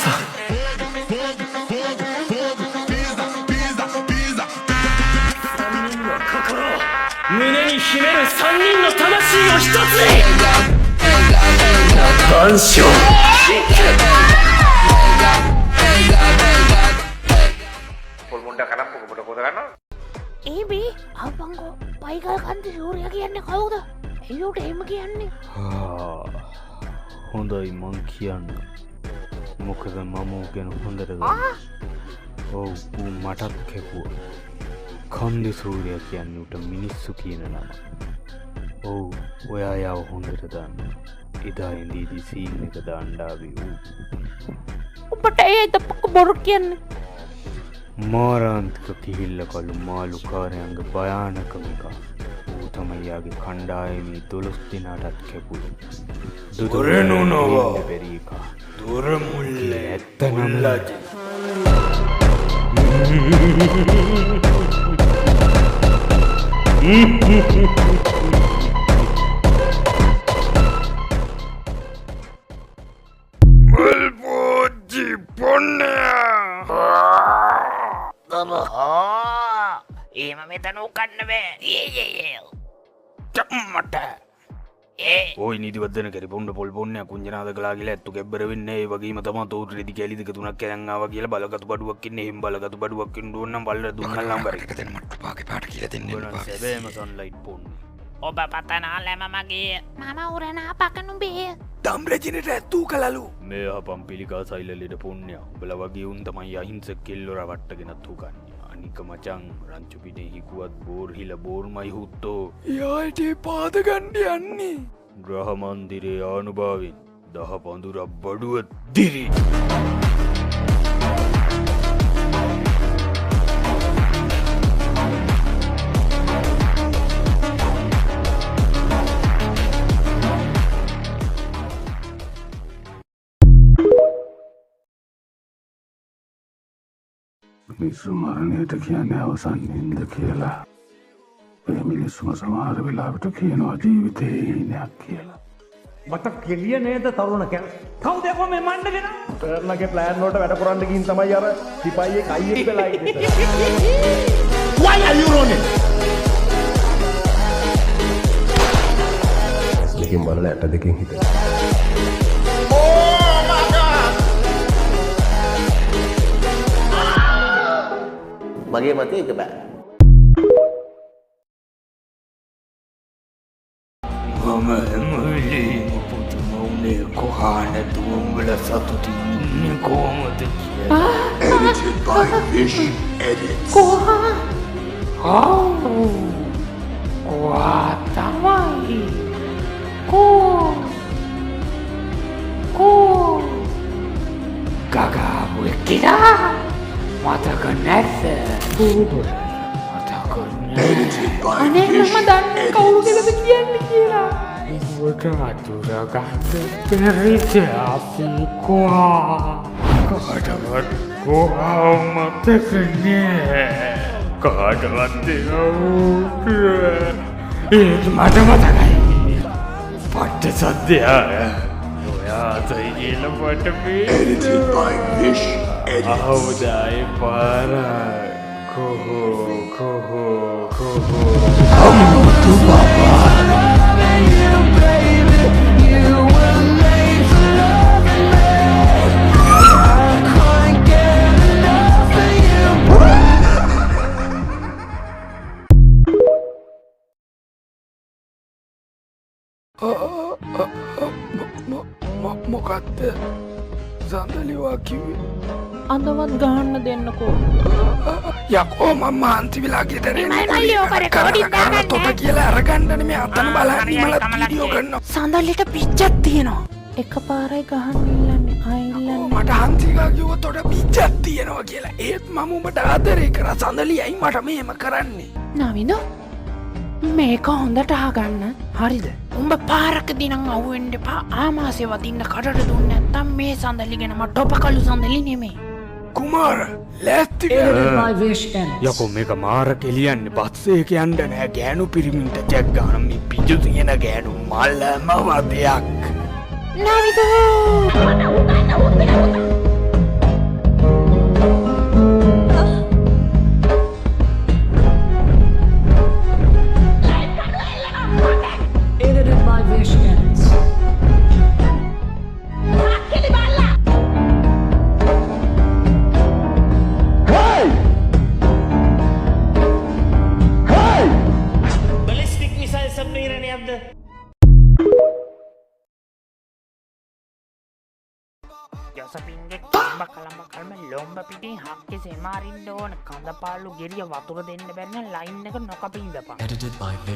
さ胸に秘める3人の魂を一つに万象ඒබේ අපංගෝ පයිකල් කන්ති සූරය කියන්න කවුද එල්ලෝට එම කියන්නේ හොඳයි මං කියන්න මොකද මම ගැන හොඳට ඔව් ඌ මටත් කැපුව කන්දි සූරය කියන්නේ උට මිනිස්සු කියන නම ඔව් ඔයා යව හොඳට දන්න එදා ඉඳීදී සීන් එක දාණ්ඩාවේ ඌ උඹට ඒ දප්පක බොරු කියන්නේ මාරාන්තික කිහිල්ල කළු මාළුකාරයන්ගේ භයානකම එක ඌ තමයි යාගේ කණ්ඩායමේ 12 දිනටත් කැපුවේ දුරනු නොවා බැරිකා දුර මුල්ලේ ඇත්තනම් Malpoji ponnya ඒම මෙතන උකන්න බෑ චම්මට ඔයි නිදිවදන කැරි පොන්ඩ පොල් පොන්න කුංජනාද කලාගල ඇත්තු කැබර වෙන්න ඒ වගේම තම තෝට රෙදි කැලිදික තුනක් කැරන්නාව කියලා බලගතු බඩුවක්කින්න එහිම් බලගතු බඩුවක්කින් දුවන්නම් බල්ල දුන්නල්ලම් බරකතන මට පාගේ පාට කියලා දෙන්න සැබෑම සන්ලයිට් පොන්න ඔබ පතනාලැම මගේ මම උරනා පකනුබේ දම්රජනට ඇත්තු කලලු මේ අපම් පිළිකා සයිල්ලට පුුණ්‍ය බල වගේ උන් තමයි අහිංස කෙල්ලොර වට්ටගෙනත් වූකන්න අනික මචං රංචු පිටේ හිකුවත් බෝර්හිල බෝර්මයි හුත්තෝ යායට පාදගණ්ඩ යන්නේ ග්‍රහමන්දිරේ ආනුභාවෙන් දහ පඳුරක් බඩුව දිරි මිනිස්සු මරණයට කියන්නේ අවසන්නින්ද කියලා ඒ මිනිස්සුම සමහර වෙලාවට කියනවා ජීවිතේ හීනයක් කියලා මට කෙලිය නේද තරුණ කැල කවුද යකෝ මේ මණ්ඩගෙන ටර්නගේ ප්ලෑන් වලට වැඩ කරන්න ගිහින් තමයි අර සිපයියේ කයියෙක් වෙලා ඉන්නේ why are you running දෙකෙන් බලලා ඇට දෙකෙන් හිතේ මගේ මතේ එක බෑ මම හැමවෙලේම පුදුම වුණේ කොහාන දුවඹල සතුටින් ඉන්නේ කොහොමද කියලා edited by Fish Edits කොහා කොහා තමයි ගගාබු එක්කිනා මතක නැත edited by අනේ Fish මම දන්නේ කවුරු කියලාද කියන්නේ කියලා උට අතුරගන්න පෙරිත අපි කොහා කාටවත් කොහා මතක නෑ කාටවත් දෙවුට ඒත් මට මතකයි පට්ට සද්දයා ඔයාතයි කියලා මට edited by Fish Edits අවුදායි පාර කොහෝ අම්මුතු බබා මොකක්ද සඳලිවා කිවේ අඳවත් ගහන්න දෙන්නකෝ යකෝ මම අන්ති වෙලා ගෙදර මල්ලියෝ කර කෝඩින් දාගන්න තොට කියලා අරගන්නනේ මේ අතන බලන්න මලත් වීඩියෝ කරනවා සඳල්ලිට පිච්චක් තියෙනවා එක පාරයි ගහන්න ඉල්ලන්නේ ආයිල්ලන්නේ මට හන්සිකා කිව්ව තොට පිච්චක් තියෙනවා කියලා ඒත් මම උඹට ආදරේ කරා සඳලියයි මට මෙහෙම කරන්නේ නවිදෝ මේක හොඳට අහගන්න හරිද උඹ පාරකදී නම් අහුවෙන්න එපා ආමාශය වදින්න කඩට දුන්නේ නැත්තම් මේ සඳලි ගැන මට ටොපකලු සඳලි නෙමෙයි කුමාර ලෑස්ති යකෝ මේක මාර කෙලියන්නේ බස්සේ කියන්න නෑ ගෑනු පිරිමින්ට ජැක් ගන්න මේ පිජු තියෙන ගෑනු මල්ලම වදයක් නවිදෝ ජොසපින්ගේ කම්බ කලම්බ කල්ම ලොම්බ පිටින් හක්කේ සෙමාරින්න ඕන කඳපාලු ගෙරිය වතුර දෙන්න බැන්න ලයින් එක නොකපින්දපන්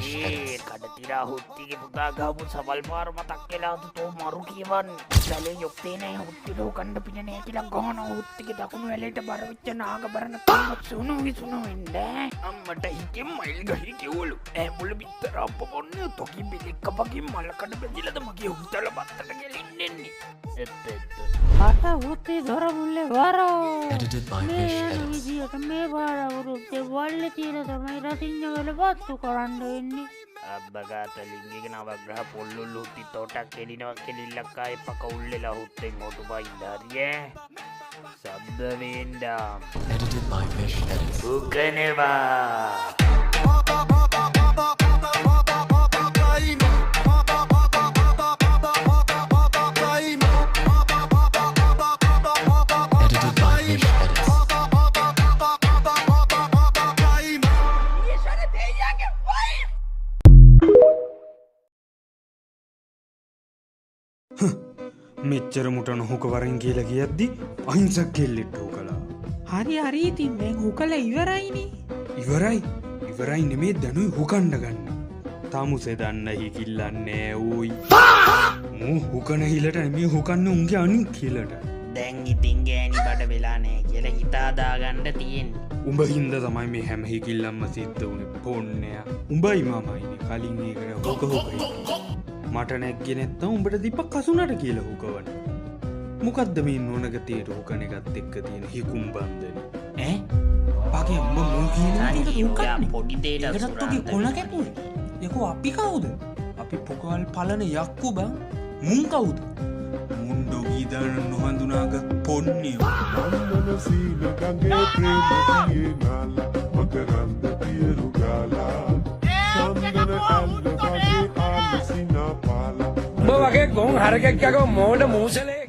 ඒ කඩතිරා හුත්තිගේ පුතා ගාපු සවල් පාර මතක් වෙලාද තෝ මරු කියවන්නේ සැලේ යොක්තේ නෑ හුත්තිට කණ්ඩ පිට නෑ කියලා ගහන හුත්තිගේ දකුණු ඇලේට බර වෙච්ච නාගබරන කම්ම සුණු විසුණු වෙන්නේ අම්මට හිතේ මයිල් ගහි කිව්වලු ඇඹුල බිත්තර අප්ප පොන්නේ තොකි බිලික්ක පකින් මලකඩ බෙදිලද මගේ හුත්තල බත්තට ගෙලින්නෙන්නේ අට හුත්තේ දොර මුල්ලේ වරෝ මේ විදියට මේ බාරවුරුද්දේ වල්ල තියලා තමයි රසිඤ්ඤවල වත්තු කරන්න වෙන්නේ අබ්බගාත ලිංගික නවග්‍රහ පොල්ලුල්ලු හුත්ති තෝටක් කෙලිනවා කෙලිල්ලක් ආයේ පක උල්ලෙලා හුත්තෙන් හොටු බයින්ද හරියේ සබ්ද වේන්ඩා උකනවා මෙච්චර මුටන හොක වරෙන් කියලා කියද්දි අහිංසක් කෙල්ලෙට්ට හො කලා හරි හරි ඉතින් දැන් හුකල ඉවරයිනේ ඉවරයි නෙමේ දැනුයි හොකණ්ඩ ගන්න තාමුසේ දන්න හිකිල්ලන්නේ ඕයි මූ හොකන හිලට නෙමේ හොකන්න උන්ගේ අනින් කියලට දැන් ඉතින් ගෑනි බඩ වෙලා නෑ කියලා හිතාදාගන්න තියෙන්නේ උඹ හින්ද තමයි මේ හැම හිකිල්ලම්ම සිද්ධ වුණේ පොන්නය උඹයි මමයිනේ කලින් ඒකට හොක හොකයි මට නැක්ගෙන නැත්තම් උඹට දීප කසුනට කියලා හොකවන්න මොකද්ද මේ නෝනක තේර හොකන එකත් එක්ක තියෙන හිකුම් බන්ධනේ ඈ පාගේ උඹ මූ කියන අනේ යා පොඩි දෙයකට ඒකටත් ඔගේ කොන කැපුනේ යකෝ අපි කවුද අපි පොකවල් පලන යක්කු බං මුන් කවුද මුන් ඩොගී දාන නොහඳුනාගත් පොන්නේ Mandana sila gange prema diye nala Makaranda tiyeru gala Mandana alla vage ala sina pala උඹ වගේ ගොන් හරකෙක් යකෝ මෝඩ මූසලේ